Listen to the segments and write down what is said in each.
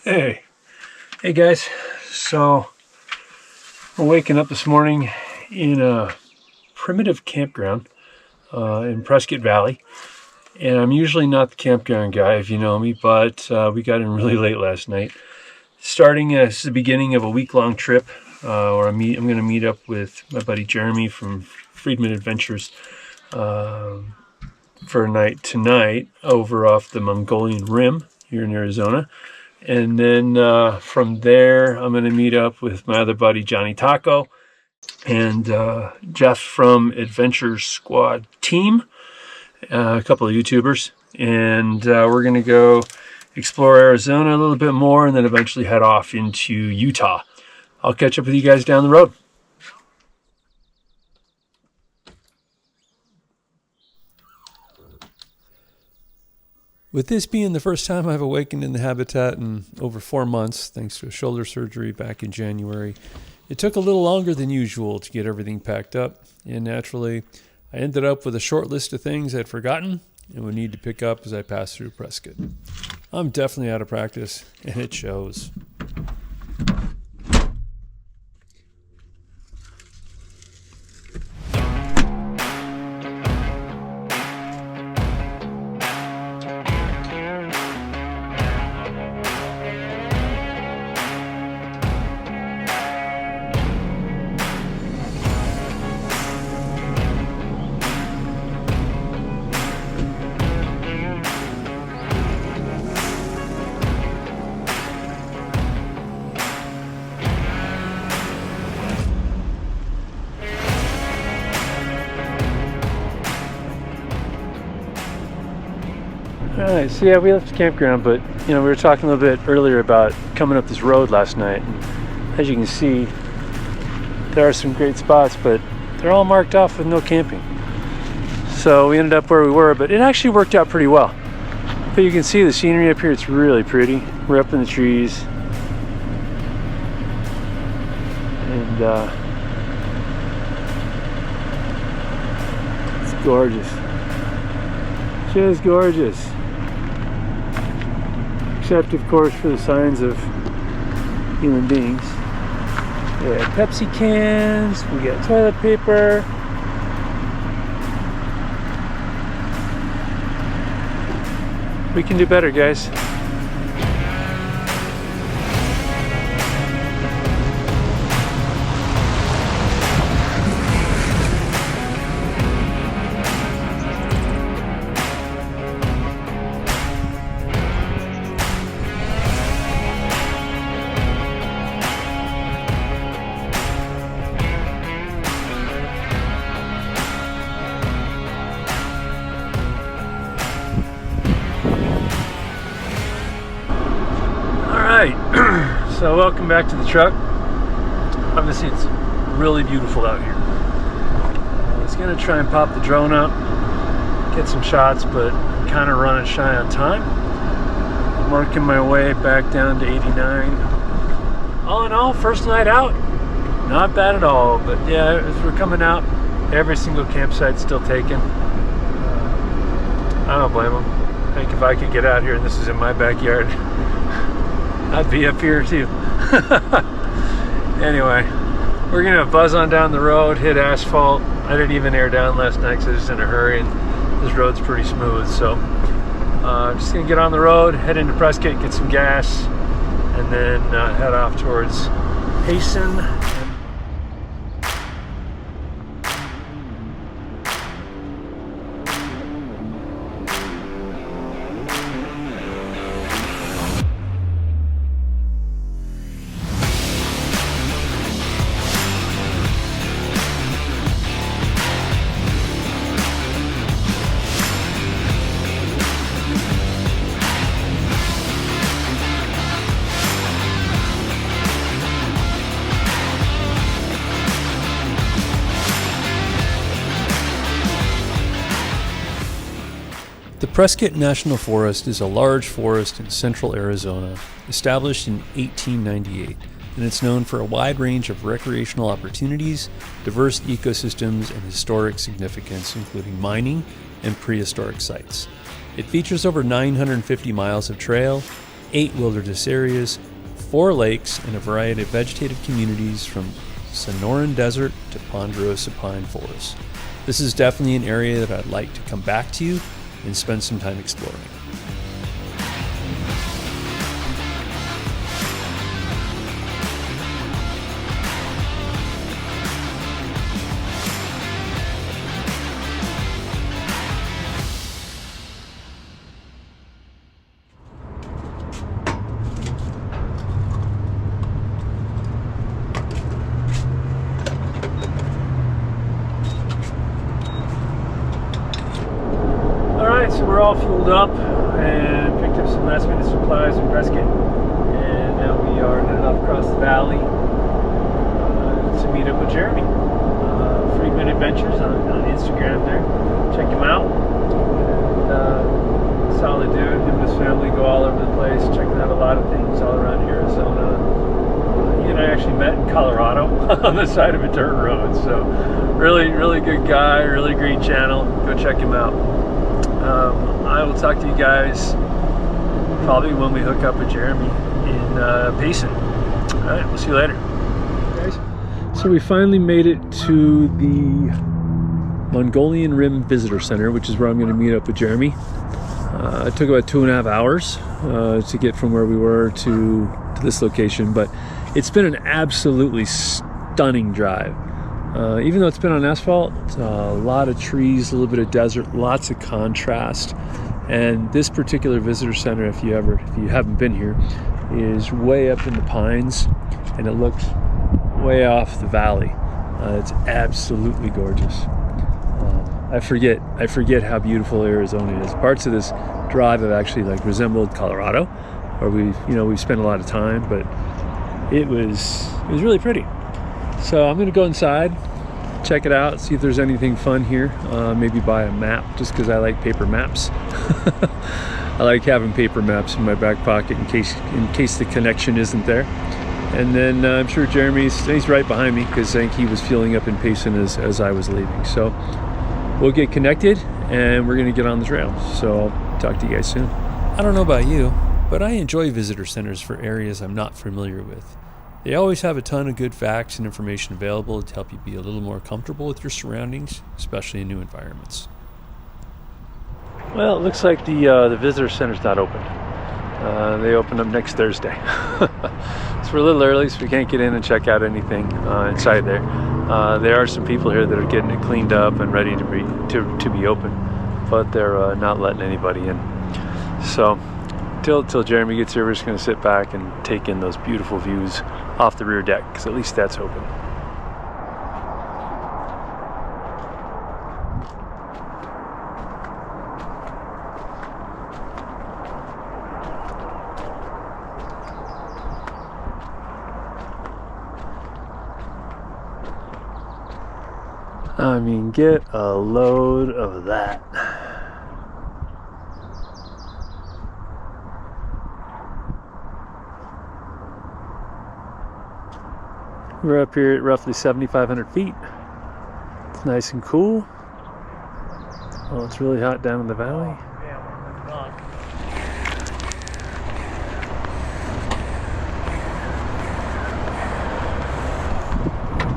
Hey guys, so we're waking up this morning in a primitive campground in Prescott Valley, and I'm usually not the campground guy if you know me, but we got in really late last night. This is the beginning of a week-long trip where I'm going to meet up with my buddy Jeremy from Friedman Adventures for a night tonight over off the Mogollon Rim here in Arizona. And then from there, I'm going to meet up with my other buddy, Johnny Taco, and Jeff from Adventure Squad Team, a couple of YouTubers. And we're going to go explore Arizona a little bit more and then eventually head off into Utah. I'll catch up with you guys down the road. With this being the first time I've awakened in the habitat in over 4 months, thanks to a shoulder surgery back in January, it took a little longer than usual to get everything packed up, and naturally, I ended up with a short list of things I'd forgotten and would need to pick up as I passed through Prescott. I'm definitely out of practice, and it shows. Alright, so yeah, we left the campground, but we were talking a little bit earlier about coming up this road last night, and as you can see, there are some great spots, but they're all marked off with no camping. So we ended up where we were, but it actually worked out pretty well. But you can see the scenery up here, it's really pretty. We're up in the trees, and it's gorgeous. Just gorgeous. Except, of course, for the signs of human beings. We got Pepsi cans, we got toilet paper. We can do better, guys. So welcome back to the truck. Obviously it's really beautiful out here. I was going to try and pop the drone up, get some shots, but I'm kind of running shy on time. I'm working my way back down to 89. All in all, first night out, not bad at all. But yeah, as we're coming out, every single campsite's still taken. I don't blame them. I think if I could get out here and this is in my backyard, I'd be up here too. Anyway, we're gonna buzz on down the road, hit asphalt. I didn't even air down last night because I was just in a hurry, and this road's pretty smooth. So just gonna get on the road, head into Prescott, get some gas, and then head off towards Payson. The Prescott National Forest is a large forest in central Arizona, established in 1898, and it's known for a wide range of recreational opportunities, diverse ecosystems, and historic significance, including mining and prehistoric sites. It features over 950 miles of trail, 8 wilderness areas, 4 lakes, and a variety of vegetative communities from Sonoran Desert to Ponderosa Pine Forest. This is definitely an area that I'd like to come back to and spend some time exploring. So we're all fueled up and picked up some last minute supplies in Prescott, and now we are headed off across the valley to meet up with Jeremy. Friedman Adventures on Instagram there. Check him out. And, solid dude. Him and his family go all over the place, checking out a lot of things all around Arizona. He and I actually met in Colorado on the side of a dirt road. So really, really good guy, really great channel. Go check him out. I will talk to you guys probably when we hook up with Jeremy in Payson. All right, we'll see you later. Guys. So we finally made it to the Mogollon Rim Visitor Center, which is where I'm going to meet up with Jeremy. It took about 2.5 hours to get from where we were to this location, but it's been an absolutely stunning drive. Even though it's been on asphalt, a lot of trees, a little bit of desert, lots of contrast. And this particular visitor center, if you haven't been here, is way up in the pines, and it looks way off the valley. It's absolutely gorgeous. I forget how beautiful Arizona is. Parts of this drive have actually resembled Colorado, where we've spent a lot of time, but it was really pretty. So I'm going to go inside, check it out, see if there's anything fun here. Maybe buy a map, just because I like paper maps. I like having paper maps in my back pocket in case the connection isn't there. And then I'm sure he's right behind me, because I think he was fueling up in Payson as I was leaving. So we'll get connected and we're going to get on the trail. So I'll talk to you guys soon. I don't know about you, but I enjoy visitor centers for areas I'm not familiar with. They always have a ton of good facts and information available to help you be a little more comfortable with your surroundings, especially in new environments. Well, it looks like the visitor center's not open. They open up next Thursday. So we're a little early, so we can't get in and check out anything inside there. There are some people here that are getting it cleaned up and ready to be open, but they're not letting anybody in. So till Jeremy gets here, we're just going to sit back and take in those beautiful views off the rear deck, because at least that's open. I mean, get a load of that. We're up here at roughly 7,500 feet. It's nice and cool. Oh, it's really hot down in the valley.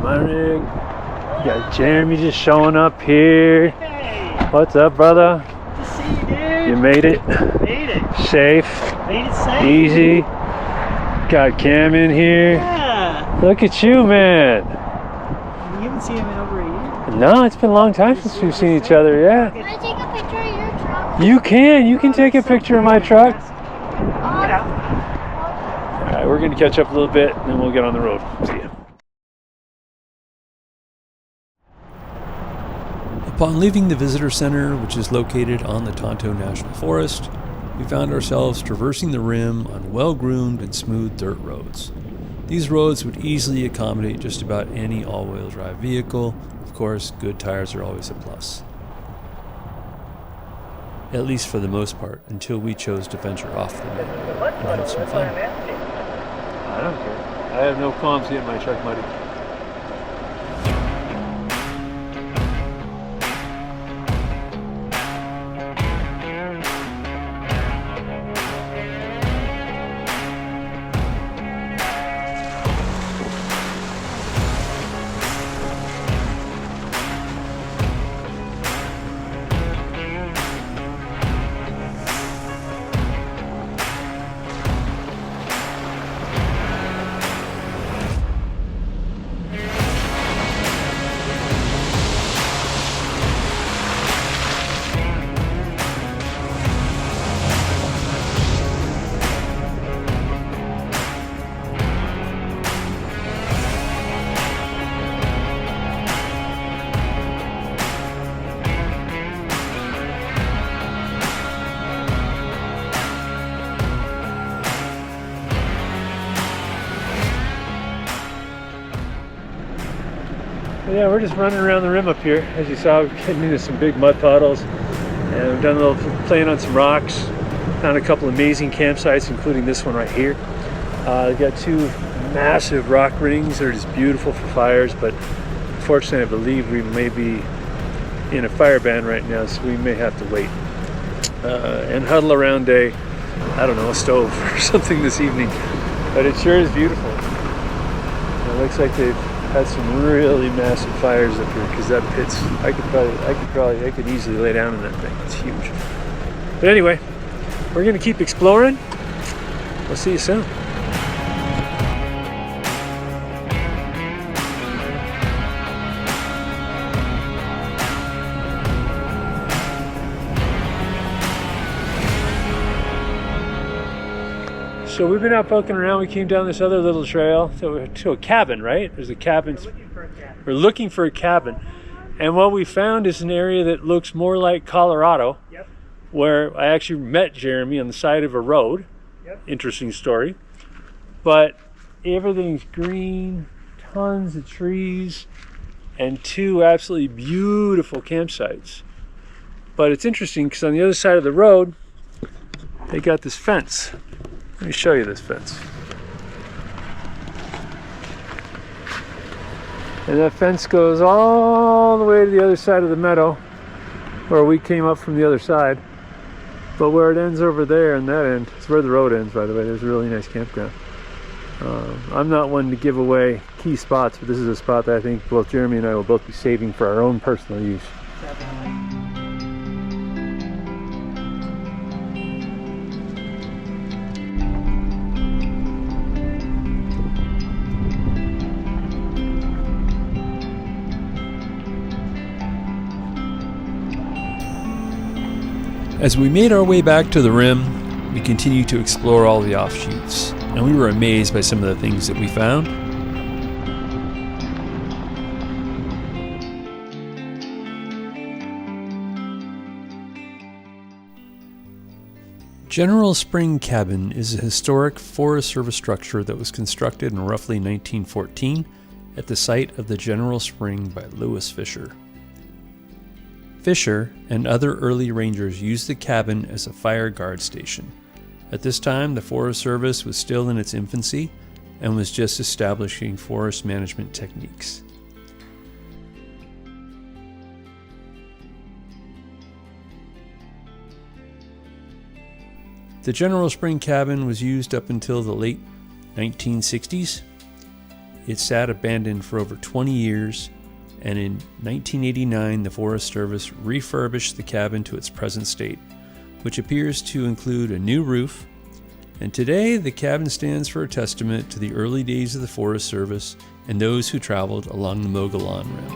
My rig. You got Jeremy just showing up here. Hey! What's up, brother? Good to see you, dude. You made it. Made it. Safe. Made it safe. Easy. Got Cam in here. Yeah. Look at you, man. You haven't seen him in over a year. No, it's been a long time since we've seen each other, yeah. Can I take a picture of your truck? You can take a picture of my truck. Yeah. All right, we're going to catch up a little bit, and then we'll get on the road. See ya. Upon leaving the visitor center, which is located on the Tonto National Forest, we found ourselves traversing the rim on well-groomed and smooth dirt roads. These roads would easily accommodate just about any all-wheel drive vehicle. Of course, good tires are always a plus. At least for the most part, until we chose to venture off the road and have some fun. I don't care. I have no qualms getting my truck muddy. Yeah, we're just running around the rim up here. As you saw, we're getting into some big mud puddles, and we've done a little playing on some rocks. Found a couple amazing campsites, including this one right here. We've got two massive rock rings that are just beautiful for fires, but unfortunately I believe we may be in a fire ban right now, so we may have to wait and huddle around a stove or something this evening. But it sure is beautiful. It looks like they've had some really massive fires up here, because that pit's, I could easily lay down in that thing. It's huge. But anyway, we're gonna keep exploring. We'll see you soon. So we've been out poking around. We came down this other little trail to a cabin, right? There's a cabin. We're looking for a cabin. And what we found is an area that looks more like Colorado, where I actually met Jeremy on the side of a road. Interesting story. But everything's green, tons of trees, and two absolutely beautiful campsites. But it's interesting because on the other side of the road, they got this fence. Let me show you this fence. And that fence goes all the way to the other side of the meadow, where we came up from the other side. But where it ends over there, and that end, it's where the road ends, by the way. There's a really nice campground. I'm not one to give away key spots, but this is a spot that I think both Jeremy and I will both be saving for our own personal use. As we made our way back to the rim, we continued to explore all the offshoots, and we were amazed by some of the things that we found. General Spring Cabin is a historic Forest Service structure that was constructed in roughly 1914 at the site of the General Spring by Lewis Fisher. Fisher and other early rangers used the cabin as a fire guard station. At this time, the Forest Service was still in its infancy and was just establishing forest management techniques. The General Spring Cabin was used up until the late 1960s. It sat abandoned for over 20 years, and in 1989 the Forest Service refurbished the cabin to its present state, which appears to include a new roof, and today the cabin stands for a testament to the early days of the Forest Service and those who traveled along the Mogollon Rim.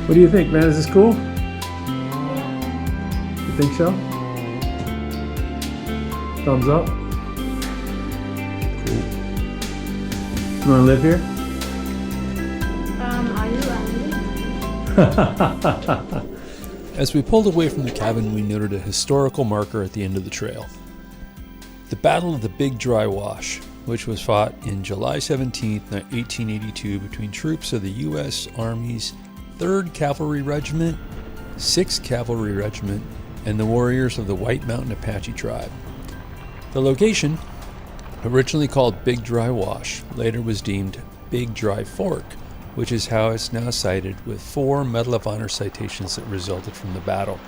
What do you think, man? Is this cool? You think so? Thumbs up? You want to live here? Are you? As we pulled away from the cabin, we noted a historical marker at the end of the trail. The Battle of the Big Dry Wash, which was fought in July 17, 1882 between troops of the U.S. Army's 3rd Cavalry Regiment, 6th Cavalry Regiment, and the warriors of the White Mountain Apache tribe. The location, originally called Big Dry Wash, later was deemed Big Dry Fork, which is how it's now cited, with 4 Medal of Honor citations that resulted from the battle.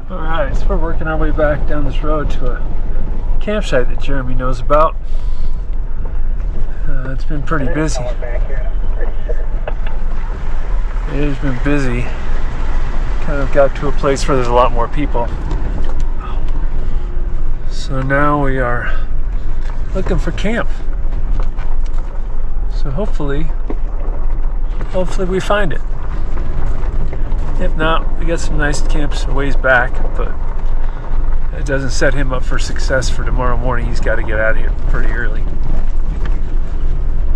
Alright, so we're working our way back down this road to a campsite that Jeremy knows about. It's been pretty busy. It has been busy. Kind of got to a place where there's a lot more people. So now we are looking for camp. So hopefully we find it. If not, we got some nice camps a ways back, but it doesn't set him up for success for tomorrow morning. He's got to get out of here pretty early.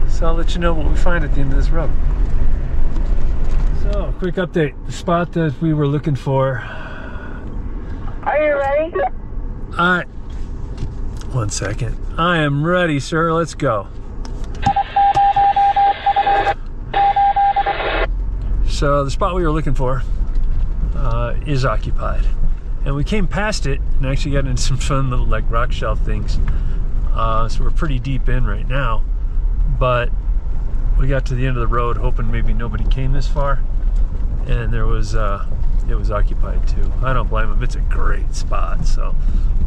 So I'll let you know what we find at the end of this road. So, quick update. The spot that we were looking for. Are you ready? Alright. 1 second. I am ready, sir. Let's go. So the spot we were looking for is occupied. And we came past it and actually got into some fun little like rock shelf things. So we're pretty deep in right now. But we got to the end of the road hoping maybe nobody came this far. And there was, it was occupied too. I don't blame them. It's a great spot. So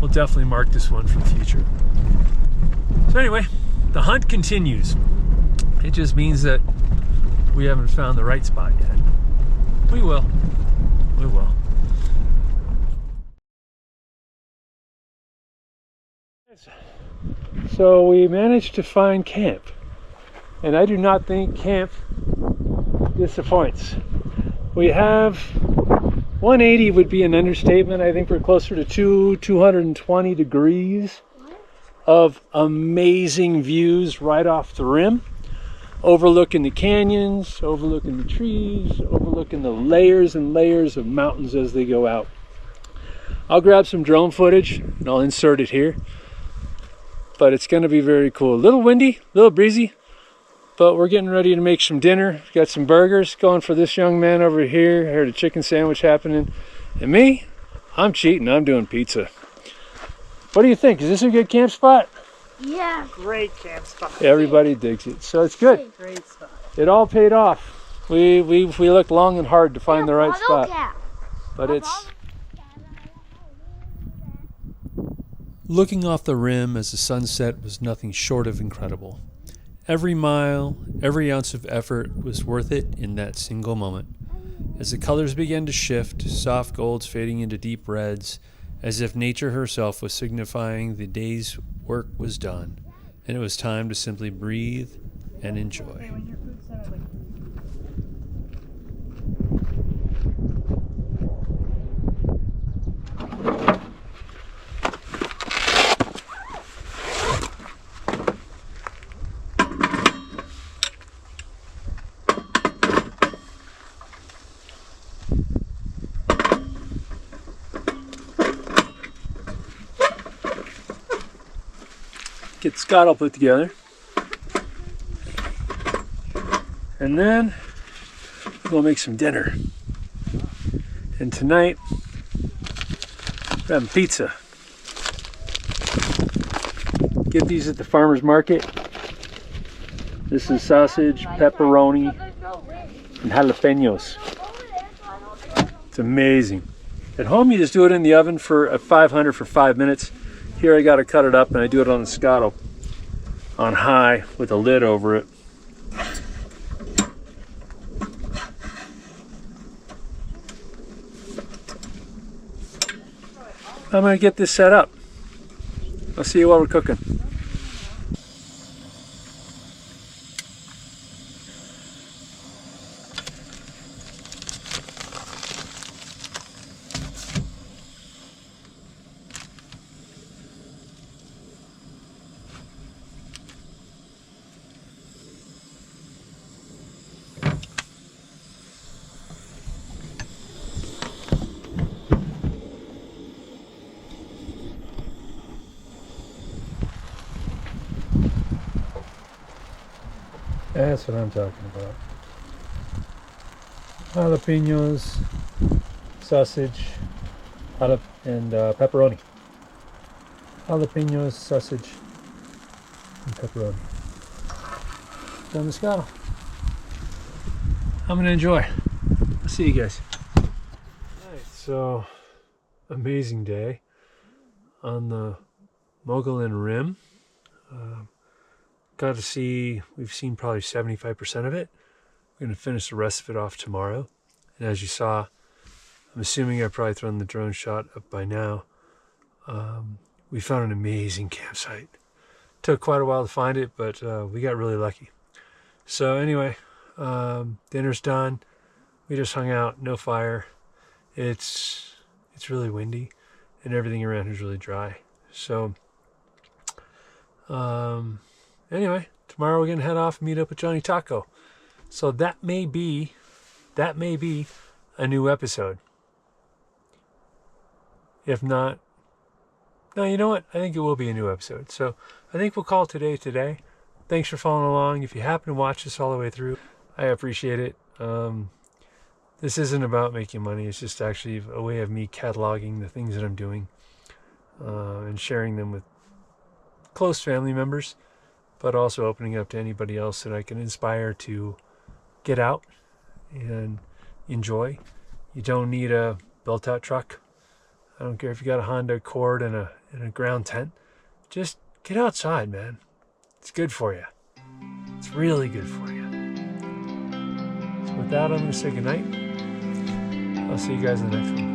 we'll definitely mark this one for the future. So anyway, the hunt continues. It just means that we haven't found the right spot yet. We will. We will. So we managed to find camp. And I do not think camp disappoints. We have 180 would be an understatement. I think we're closer to 220 degrees of amazing views right off the rim. Overlooking the canyons, overlooking the trees, overlooking the layers and layers of mountains as they go out. I'll grab some drone footage and I'll insert it here. But it's going to be very cool. A little windy, a little breezy, but we're getting ready to make some dinner. Got some burgers going for this young man over here. I heard a chicken sandwich happening. And me, I'm cheating. I'm doing pizza. What do you think? Is this a good camp spot? Yeah. Great camp spot. Everybody digs it, so it's good. Great spot. It all paid off. We looked long and hard to find the right spot, but it's. Looking off the rim as the sunset was nothing short of incredible. Every mile, every ounce of effort was worth it in that single moment. As the colors began to shift, soft golds fading into deep reds, as if nature herself was signifying the day's work was done, and it was time to simply breathe and enjoy. Get Scott all put together. And then we'll make some dinner. And tonight, we're having pizza. Get these at the farmer's market. This is sausage, pepperoni, and jalapenos. It's amazing. At home, you just do it in the oven for 500 for 5 minutes. Here I got to cut it up and I do it on the Scotto on high with a lid over it. I'm going to get this set up. I'll see you while we're cooking. That's what I'm talking about. Jalapenos, sausage, and pepperoni. Jalapenos, sausage, and pepperoni. Done the Scotto. I'm gonna enjoy. I'll see you guys. Alright, so amazing day on the Mogollon Rim. Got to see, we've seen probably 75% of it. We're going to finish the rest of it off tomorrow. And as you saw, I'm assuming I've probably thrown the drone shot up by now. We found an amazing campsite. Took quite a while to find it, but we got really lucky. So anyway, dinner's done. We just hung out, no fire. It's really windy and everything around is really dry. So, anyway, tomorrow we're going to head off and meet up with Johnny Taco. So that may be a new episode. If not, No, you know what? I think it will be a new episode. So I think we'll call today. Thanks for following along. If you happen to watch this all the way through, I appreciate it. This isn't about making money. It's just actually a way of me cataloging the things that I'm doing and sharing them with close family members, but also opening up to anybody else that I can inspire to get out and enjoy. You don't need a built-out truck. I don't care if you got a Honda Accord and a ground tent. Just get outside, man. It's good for you. It's really good for you. So with that, I'm going to say goodnight. I'll see you guys in the next one.